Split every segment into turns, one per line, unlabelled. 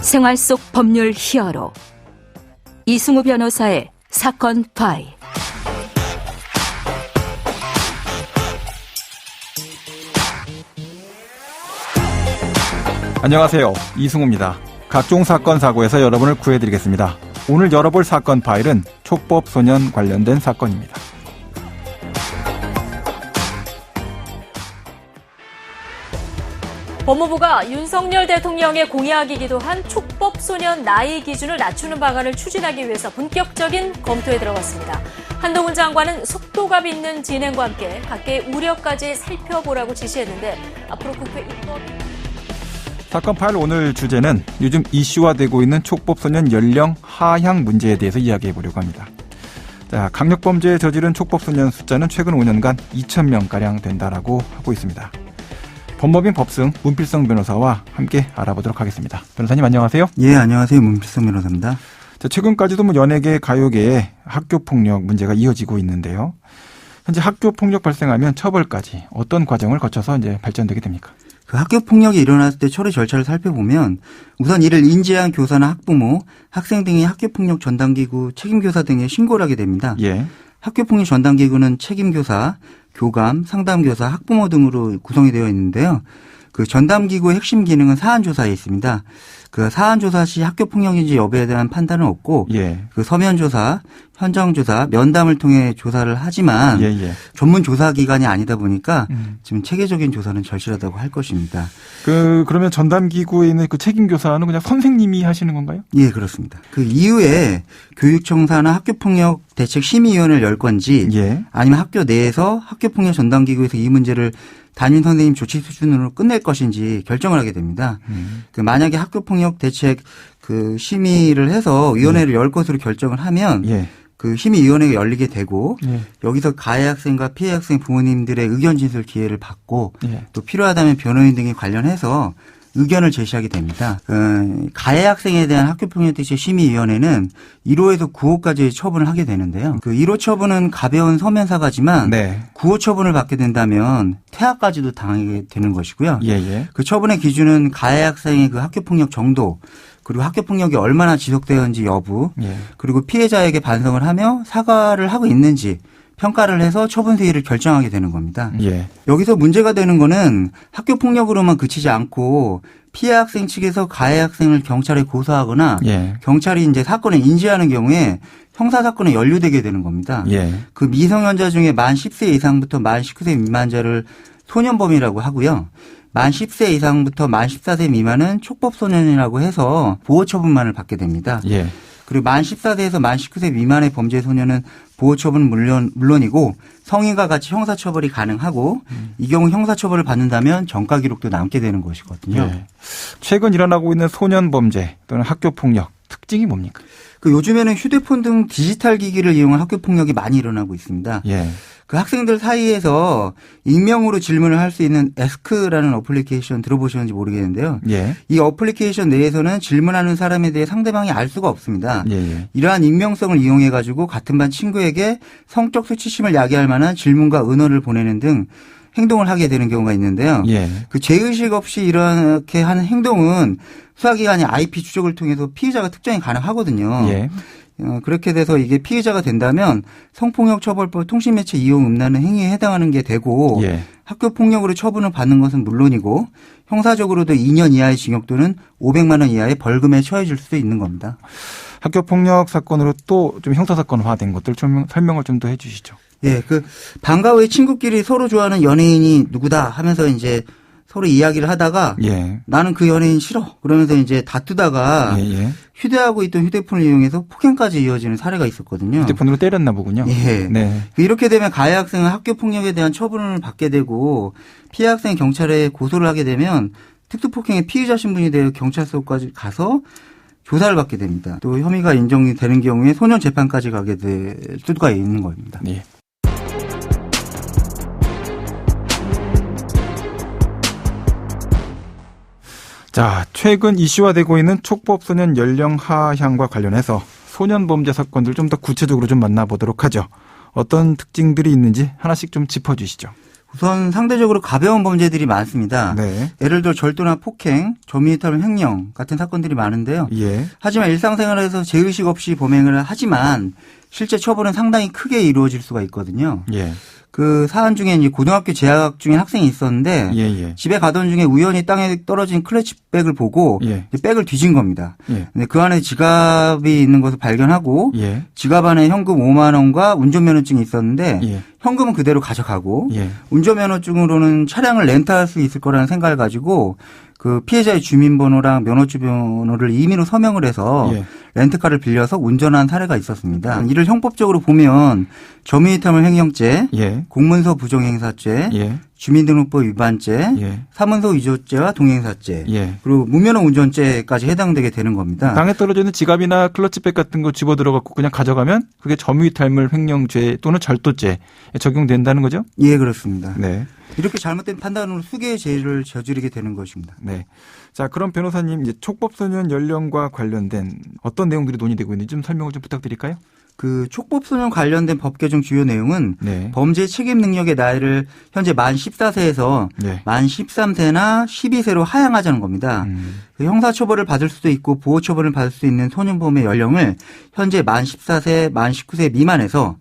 생활 속 법률 히어로 이승우 변호사의 사건 파일.
안녕하세요. 이승우입니다. 각종 사건 사고에서 여러분을 구해드리겠습니다. 오늘 열어볼 사건 파일은 촉법 소년 관련된 사건입니다.
법무부가 윤석열 대통령의 공약이기도 한 촉법소년 나이 기준을 낮추는 방안을 추진하기 위해서 본격적인 검토에 들어갔습니다. 한동훈 장관은 속도감 있는 진행과 함께 각계의 우려까지 살펴보라고 지시했는데 앞으로 국회 입법...
사건 파일 오늘 주제는 요즘 이슈화되고 있는 촉법소년 연령 하향 문제에 대해서 이야기해보려고 합니다. 자, 강력범죄에 저지른 촉법소년 숫자는 최근 5년간 2,000명가량 된다라고 하고 있습니다. 법무법인 법승 문필성 변호사와 함께 알아보도록 하겠습니다. 변호사님 안녕하세요.
예, 안녕하세요. 문필성 변호사입니다.
자, 최근까지도 연예계, 가요계에 학교폭력 문제가 이어지고 있는데요. 현재 학교폭력 발생하면 처벌까지 어떤 과정을 거쳐서 이제 발전되게 됩니까?
그 학교폭력이 일어났을 때 처리 절차를 살펴보면 우선 이를 인지한 교사나 학부모, 학생 등이 학교폭력 전담기구 책임교사 등에 신고를 하게 됩니다.
예.
학교폭력 전담기구는 책임교사, 교감, 상담교사, 학부모 등으로 구성이 되어 있는데요. 그 전담기구의 핵심 기능은 사안조사에 있습니다. 그 사안조사 시 학교폭력인지 여부에 대한 판단은 없고,
예.
그 서면조사, 현장조사, 면담을 통해 조사를 하지만 전문 조사 기관이 아니다 보니까 지금 체계적인 조사는 절실하다고 할 것입니다.
그러면 전담기구에 있는 그 책임교사는 그냥 선생님이 하시는 건가요?
예, 그렇습니다. 그 이후에 교육청사나 학교폭력 대책심의위원회를 열 건지 아니면 학교 내에서 학교폭력 전담기구에서 이 문제를 담임 선생님 조치 수준으로 끝낼 것인지 결정을 하게 됩니다. 그 만약에 학교폭력 대책 그 심의를 해서 위원회를 열 것으로 결정을 하면 그 심의위원회가 열리게 되고 여기서 가해 학생과 피해 학생 부모님들의 의견 진술 기회를 받고 또 필요하다면 변호인 등이 관련해서 의견을 제시하게 됩니다. 가해 학생에 대한 학교폭력 대책 심의위원회는 1호에서 9호까지 처분을 하게 되는데요. 그 1호 처분은 가벼운 서면 사과지만 9호 처분을 받게 된다면 퇴학까지도 당하게 되는 것이고요. 그 처분의 기준은 가해 학생의 그 학교폭력 정도, 그리고 학교폭력이 얼마나 지속되었는지 여부, 그리고 피해자에게 반성을 하며 사과를 하고 있는지 평가를 해서 처분 수위를 결정하게 되는 겁니다. 여기서 문제가 되는 거는 학교폭력으로만 그치지 않고 피해 학생 측에서 가해 학생을 경찰에 고소하거나 경찰이 이제 사건을 인지하는 경우에 형사사건에 연루되게 되는 겁니다. 그 미성년자 중에 만 10세 이상부터 만 19세 미만자를 소년범이라고 하고요. 만 10세 이상부터 만 14세 미만은 촉법소년이라고 해서 보호처분만을 받게 됩니다. 그리고 만 14세에서 만 19세 미만의 범죄 소년은 보호처분은 물론이고 성인과 같이 형사처벌이 가능하고 이 경우 형사처벌을 받는다면 전과 기록도 남게 되는 것이거든요.
최근 일어나고 있는 소년 범죄 또는 학교폭력 특징이 뭡니까?
그 요즘에는 휴대폰 등 디지털 기기를 이용한 학교폭력이 많이 일어나고 있습니다. 그 학생들 사이에서 익명으로 질문을 할 수 있는 에스크라는 어플리케이션 들어보셨는지 모르겠는데요. 이 어플리케이션 내에서는 질문하는 사람에 대해 상대방이 알 수가 없습니다. 이러한 익명성을 이용해 가지고 같은 반 친구에게 성적 수치심을 야기할 만한 질문과 은어를 보내는 등 행동을 하게 되는 경우가 있는데요. 그 죄의식 없이 이렇게 하는 행동은 수사기관이 IP 추적을 통해서 피의자가 특정이 가능하거든요. 그렇게 돼서 이게 피해자가 된다면 성폭력처벌법 통신매체 이용 음란의 행위에 해당하는 게 되고 학교폭력으로 처분을 받는 것은 물론이고 형사적으로도 2년 이하의 징역 또는 500만 원 이하의 벌금에 처해질 수도 있는 겁니다.
학교폭력 사건으로 또 좀 형사사건화된 것들 좀 설명을 좀 더 해 주시죠.
그 방과 후에 친구끼리 서로 좋아하는 연예인이 누구다 하면서 이제 서로 이야기를 하다가 나는 그 연예인 싫어 그러면서 이제 다투다가 휴대하고 있던 휴대폰을 이용해서 폭행까지 이어지는 사례가 있었거든요.
휴대폰으로 때렸나 보군요.
이렇게 되면 가해 학생은 학교폭력에 대한 처분을 받게 되고 피해 학생이 경찰에 고소를 하게 되면 특수폭행의 피의자 신분이 되어 경찰서까지 가서 조사를 받게 됩니다. 또 혐의가 인정이 되는 경우에 소년 재판까지 가게 될 수가 있는 겁니다.
자, 최근 이슈화되고 있는 촉법소년 연령 하향과 관련해서 소년 범죄 사건들 좀 더 구체적으로 좀 만나보도록 하죠. 어떤 특징들이 있는지 하나씩 좀 짚어주시죠.
우선 상대적으로 가벼운 범죄들이 많습니다.
네.
예를 들어 절도나 폭행, 전미이탈 횡령 같은 사건들이 많은데요.
예.
하지만 일상생활에서 죄의식 없이 범행을 하지만 실제 처벌은 상당히 크게 이루어질 수가 있거든요.
예.
그 사안 중에 이제 고등학교 재학 중인 학생이 있었는데 집에 가던 중에 우연히 땅에 떨어진 클래치백을 보고 백을 뒤진 겁니다. 근데 그 안에 지갑이 있는 것을 발견하고 지갑 안에 현금 5만 원과 운전면허증이 있었는데 현금은 그대로 가져가고 운전면허증으로는 차량을 렌트할 수 있을 거라는 생각을 가지고 그 피해자의 주민번호랑 면허주 번호를 임의로 서명을 해서 렌트카를 빌려서 운전한 사례가 있었습니다. 이를 형법적으로 보면 점유이탈물 횡령죄, 공문서 부정행사죄, 주민등록법 위반죄, 사문서 위조죄와 동행사죄, 그리고 무면허 운전죄까지 해당되게 되는 겁니다.
땅에 떨어져 있는 지갑이나 클러치백 같은 거 집어 들어갖고 그냥 가져가면 그게 점유이탈물 횡령죄 또는 절도죄에 적용된다는 거죠?
예, 그렇습니다.
네.
이렇게 잘못된 판단으로 수개의 죄를 저지르게 되는 것입니다.
네. 자, 그럼 변호사님, 이제 촉법소년 연령과 관련된 어떤 내용들이 논의되고 있는지 좀 설명을 좀 부탁드릴까요?
그 촉법소년 관련된 법 개정 주요 내용은 범죄 책임 능력의 나이를 현재 만 14세에서 만 13세나 12세로 하향하자는 겁니다. 그 형사처벌을 받을 수도 있고 보호처벌을 받을 수 있는 소년범의 연령을 현재 만 14세, 만 19세 미만에서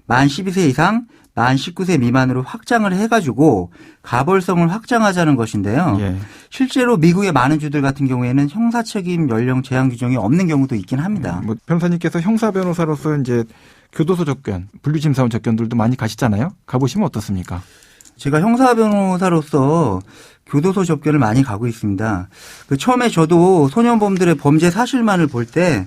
만 12세 이상, 만 19세 미만으로 확장을 해가지고 가벌성을 확장하자는 것인데요. 실제로 미국의 많은 주들 같은 경우에는 형사책임 연령 제한 규정이 없는 경우도 있긴 합니다.
뭐 변호사님께서 형사 변호사로서 이제 교도소 접견, 분류심사원 접견들도 많이 가시잖아요. 가보시면 어떻습니까?
제가 형사 변호사로서 교도소 접견을 많이 가고 있습니다. 그 처음에 저도 소년범들의 범죄 사실만을 볼 때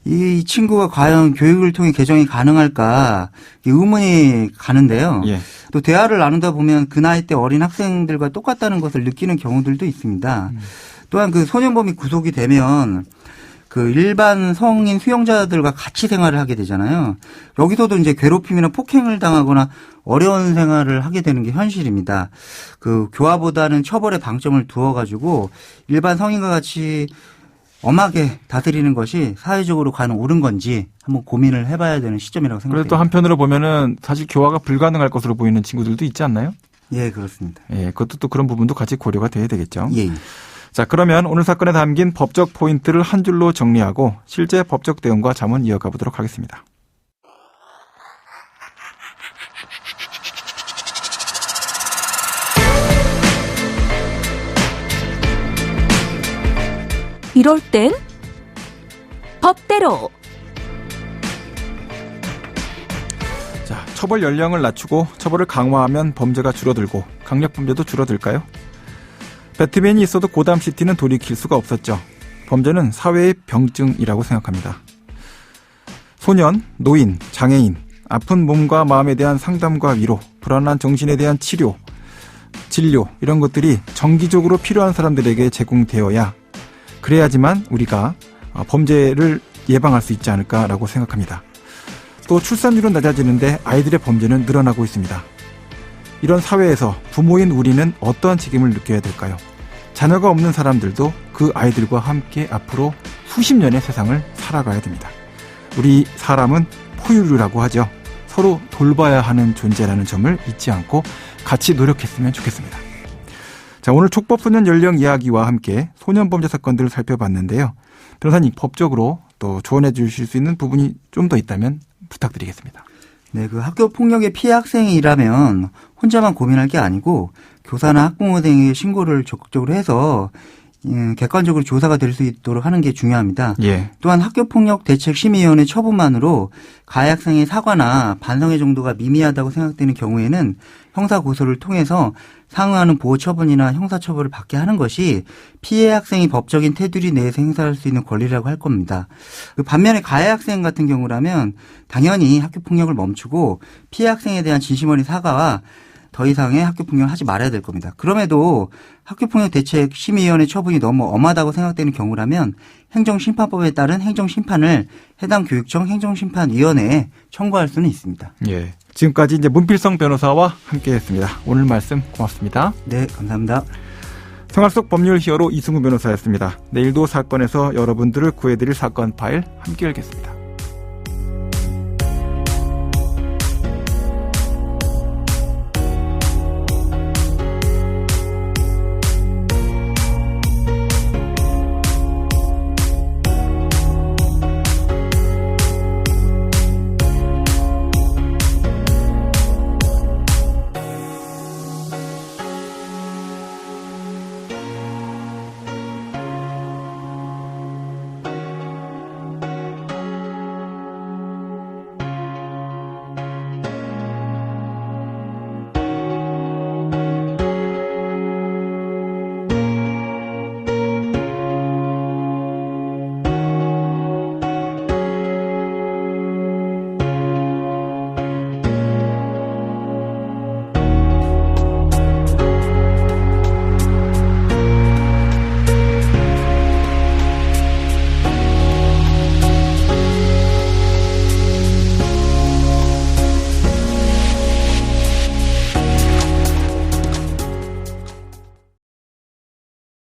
이 친구가 과연 교육을 통해 개정이 가능할까 의문이 가는데요. 또 대화를 나누다 보면 그 나이 때 어린 학생들과 똑같다는 것을 느끼는 경우들도 있습니다. 또한 그 소년범이 구속이 되면 그 일반 성인 수용자들과 같이 생활을 하게 되잖아요. 여기서도 이제 괴롭힘이나 폭행을 당하거나 어려운 생활을 하게 되는 게 현실입니다. 그 교화보다는 처벌에 방점을 두어가지고 일반 성인과 같이 엄하게 다스리는 것이 사회적으로 과연 옳은 건지 한번 고민을 해봐야 되는 시점이라고 생각합니다.
그래도 또 한편으로 보면은 사실 교화가 불가능할 것으로 보이는 친구들도 있지 않나요?
예, 그렇습니다.
예, 그것도 또 그런 부분도 같이 고려가 돼야 되겠죠.
예.
자, 그러면 오늘 사건에 담긴 법적 포인트를 한 줄로 정리하고 실제 법적 대응과 자문 이어가 보도록 하겠습니다.
이럴 땐 법대로.
자, 처벌 연령을 낮추고 처벌을 강화하면 범죄가 줄어들고 강력 범죄도 줄어들까요? 배트맨이 있어도 고담시티는 돌이킬 수가 없었죠. 범죄는 사회의 병증이라고 생각합니다. 소년, 노인, 장애인, 아픈 몸과 마음에 대한 상담과 위로, 불안한 정신에 대한 치료, 진료 이런 것들이 정기적으로 필요한 사람들에게 제공되어야 그래야지만 우리가 범죄를 예방할 수 있지 않을까라고 생각합니다. 또 출산율은 낮아지는데 아이들의 범죄는 늘어나고 있습니다. 이런 사회에서 부모인 우리는 어떠한 책임을 느껴야 될까요? 자녀가 없는 사람들도 그 아이들과 함께 앞으로 수십 년의 세상을 살아가야 됩니다. 우리 사람은 포유류라고 하죠. 서로 돌봐야 하는 존재라는 점을 잊지 않고 같이 노력했으면 좋겠습니다. 자, 오늘 촉법소년 연령 이야기와 함께 소년범죄 사건들을 살펴봤는데요. 변호사님, 법적으로 또 조언해 주실 수 있는 부분이 좀 더 있다면 부탁드리겠습니다.
네, 그 학교 폭력의 피해 학생이라면 혼자만 고민할 게 아니고 교사나 학부모 등에게 신고를 적극적으로 해서 객관적으로 조사가 될 수 있도록 하는 게 중요합니다. 또한 학교폭력대책심의위원회 처분만으로 가해 학생의 사과나 반성의 정도가 미미하다고 생각되는 경우에는 형사고소를 통해서 상응하는 보호처분이나 형사처벌을 받게 하는 것이 피해 학생이 법적인 테두리 내에서 행사할 수 있는 권리라고 할 겁니다. 반면에 가해 학생 같은 경우라면 당연히 학교폭력을 멈추고 피해 학생에 대한 진심 어린 사과와 더 이상의 학교폭력을 하지 말아야 될 겁니다. 그럼에도 학교폭력대책심의위원회 처분이 너무 엄하다고 생각되는 경우라면 행정심판법에 따른 행정심판을 해당 교육청 행정심판위원회에 청구할 수는 있습니다.
예. 지금까지 이제 문필성 변호사와 함께했습니다. 오늘 말씀 고맙습니다.
네, 감사합니다.
생활 속 법률 히어로 이승우 변호사였습니다. 내일도 사건에서 여러분들을 구해드릴 사건 파일 함께 열겠습니다.